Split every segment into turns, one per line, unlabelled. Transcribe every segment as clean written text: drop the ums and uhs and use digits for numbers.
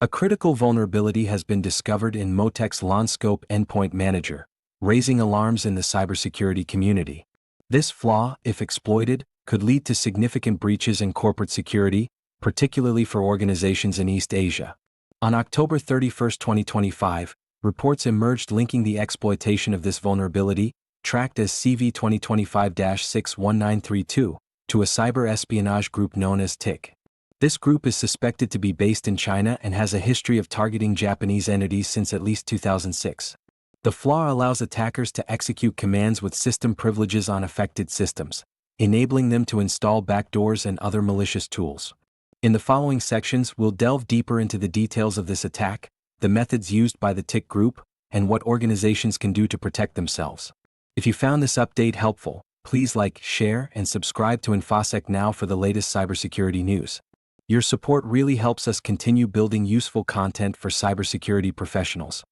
A critical vulnerability has been discovered in Motex Lanscope Endpoint Manager, raising alarms in the cybersecurity community. This flaw, if exploited, could lead to significant breaches in corporate security, particularly for organizations in East Asia. On October 31, 2025, reports emerged linking the exploitation of this vulnerability, tracked as CV 2025-61932, to a cyber espionage group known as TIC. This group is suspected to be based in China and has a history of targeting Japanese entities since at least 2006. The flaw allows attackers to execute commands with system privileges on affected systems, enabling them to install backdoors and other malicious tools. In the following sections, we'll delve deeper into the details of this attack, the methods used by the TIC group, and what organizations can do to protect themselves. If you found this update helpful, please like, share, and subscribe to InfoSec Now for the latest cybersecurity news. Your support really helps us continue building useful content for cybersecurity professionals.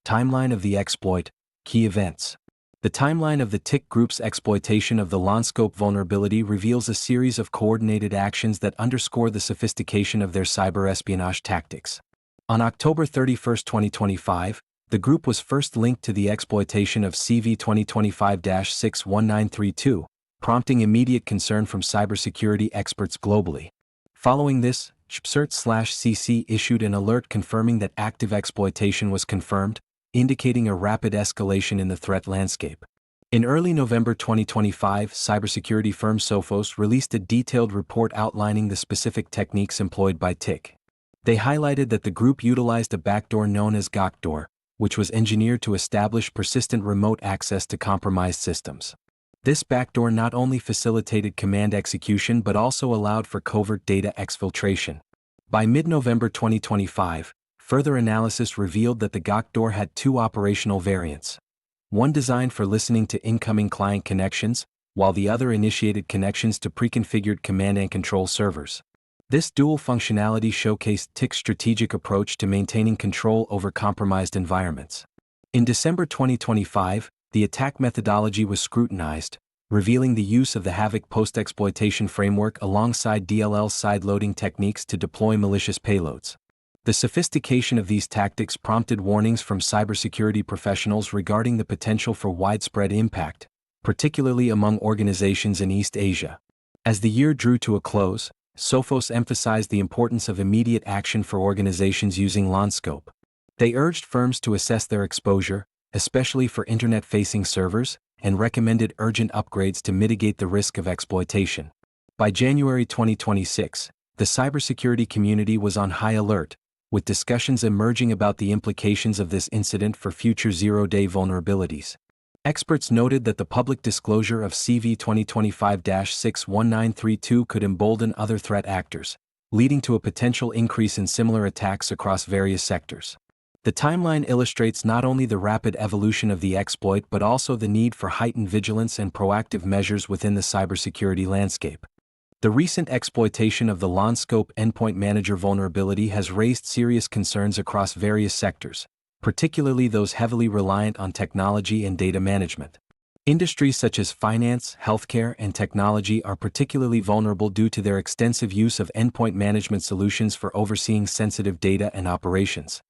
Timeline of the exploit, key events. The timeline of the TIC group's exploitation of the Lanscope vulnerability reveals a series of coordinated actions that underscore the sophistication of their cyber espionage tactics. On October 31, 2025, the group was first linked to the exploitation of CV 2025-61932, prompting immediate concern from cybersecurity experts globally. Following this, JPCERT/CC issued an alert confirming that active exploitation was confirmed, indicating a rapid escalation in the threat landscape. In early November 2025, cybersecurity firm Sophos released a detailed report outlining the specific techniques employed by TIC. They highlighted that the group utilized a backdoor known as Gokcpdoor, which was engineered to establish persistent remote access to compromised systems. This backdoor not only facilitated command execution but also allowed for covert data exfiltration. By mid-November 2025, further analysis revealed that the Gokcpdoor had two operational variants. One designed for listening to incoming client connections, while the other initiated connections to pre-configured command and control servers. This dual functionality showcased TIC's strategic approach to maintaining control over compromised environments. In December 2025, the attack methodology was scrutinized, revealing the use of the Havoc post-exploitation framework alongside DLL sideloading techniques to deploy malicious payloads. The sophistication of these tactics prompted warnings from cybersecurity professionals regarding the potential for widespread impact, particularly among organizations in East Asia. As the year drew to a close, Sophos emphasized the importance of immediate action for organizations using Lanscope. They urged firms to assess their exposure, especially for internet-facing servers, and recommended urgent upgrades to mitigate the risk of exploitation. By January 2026, the cybersecurity community was on high alert, with discussions emerging about the implications of this incident for future zero-day vulnerabilities. Experts noted that the public disclosure of CV 2025-61932 could embolden other threat actors, leading to a potential increase in similar attacks across various sectors. The timeline illustrates not only the rapid evolution of the exploit but also the need for heightened vigilance and proactive measures within the cybersecurity landscape. The recent exploitation of the Lanscope Endpoint Manager vulnerability has raised serious concerns across various sectors, particularly those heavily reliant on technology and data management. Industries such as finance, healthcare, and technology are particularly vulnerable due to their extensive use of endpoint management solutions for overseeing sensitive data and operations.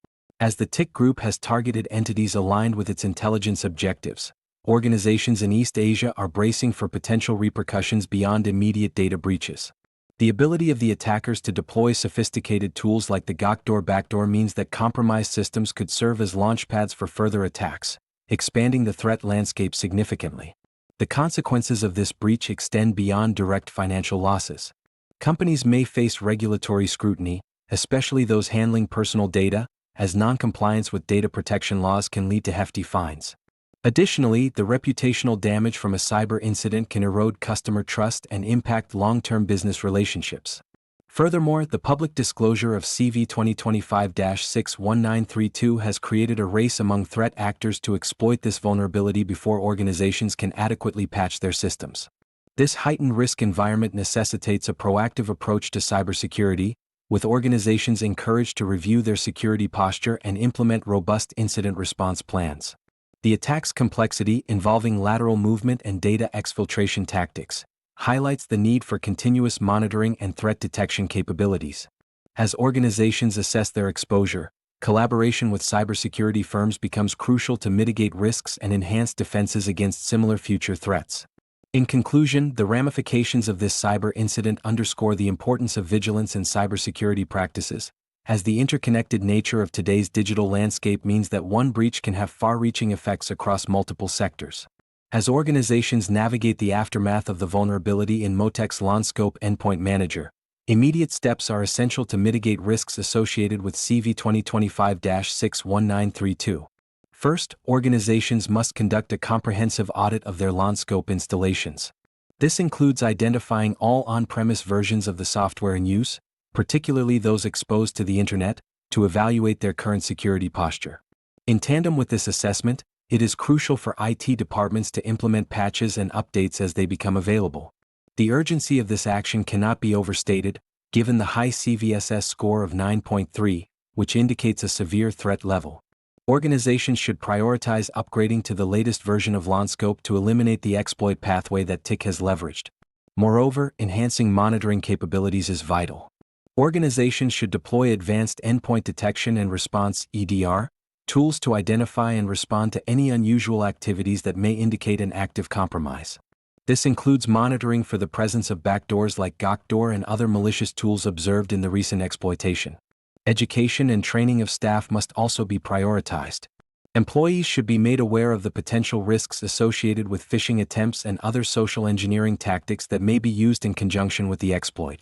As the TIC group has targeted entities aligned with its intelligence objectives, organizations in East Asia are bracing for potential repercussions beyond immediate data breaches. The ability of the attackers to deploy sophisticated tools like the Gokcpdoor backdoor means that compromised systems could serve as launchpads for further attacks, expanding the threat landscape significantly. The consequences of this breach extend beyond direct financial losses. Companies may face regulatory scrutiny, especially those handling personal data, as non-compliance with data protection laws can lead to hefty fines. Additionally, the reputational damage from a cyber incident can erode customer trust and impact long-term business relationships. Furthermore, the public disclosure of CV 2025-61932 has created a race among threat actors to exploit this vulnerability before organizations can adequately patch their systems. This heightened risk environment necessitates a proactive approach to cybersecurity, with organizations encouraged to review their security posture and implement robust incident response plans. The attack's complexity, involving lateral movement and data exfiltration tactics, highlights the need for continuous monitoring and threat detection capabilities. As organizations assess their exposure, collaboration with cybersecurity firms becomes crucial to mitigate risks and enhance defenses against similar future threats. In conclusion, the ramifications of this cyber incident underscore the importance of vigilance in cybersecurity practices, as the interconnected nature of today's digital landscape means that one breach can have far-reaching effects across multiple sectors. As organizations navigate the aftermath of the vulnerability in Motex Lanscope Endpoint Manager, immediate steps are essential to mitigate risks associated with CV 2025-61932. First, organizations must conduct a comprehensive audit of their Lanscope installations. This includes identifying all on-premise versions of the software in use, particularly those exposed to the internet, to evaluate their current security posture. In tandem with this assessment, it is crucial for IT departments to implement patches and updates as they become available. The urgency of this action cannot be overstated, given the high CVSS score of 9.3, which indicates a severe threat level. Organizations should prioritize upgrading to the latest version of Lanscope to eliminate the exploit pathway that TIC has leveraged. Moreover, enhancing monitoring capabilities is vital. Organizations should deploy advanced endpoint detection and response (EDR) tools to identify and respond to any unusual activities that may indicate an active compromise. This includes monitoring for the presence of backdoors like Gokcpdoor and other malicious tools observed in the recent exploitation. Education and training of staff must also be prioritized. Employees should be made aware of the potential risks associated with phishing attempts and other social engineering tactics that may be used in conjunction with the exploit.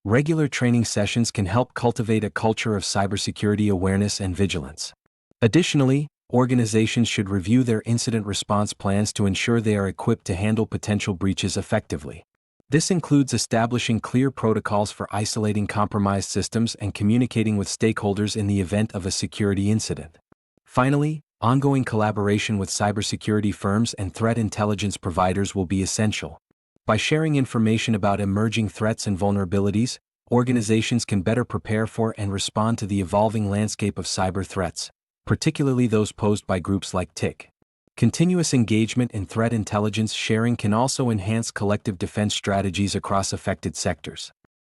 Regular training sessions can help cultivate a culture of cybersecurity awareness and vigilance. Additionally, organizations should review their incident response plans to ensure they are equipped to handle potential breaches effectively. This includes establishing clear protocols for isolating compromised systems and communicating with stakeholders in the event of a security incident. Finally, ongoing collaboration with cybersecurity firms and threat intelligence providers will be essential. By sharing information about emerging threats and vulnerabilities, organizations can better prepare for and respond to the evolving landscape of cyber threats, particularly those posed by groups like TIC. Continuous engagement in threat intelligence sharing can also enhance collective defense strategies across affected sectors.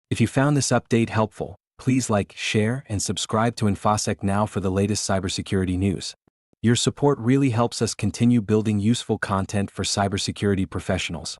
If you found this update helpful, please like, share, and subscribe to InfoSec Now for the latest cybersecurity news. Your support really helps us continue building useful content for cybersecurity professionals.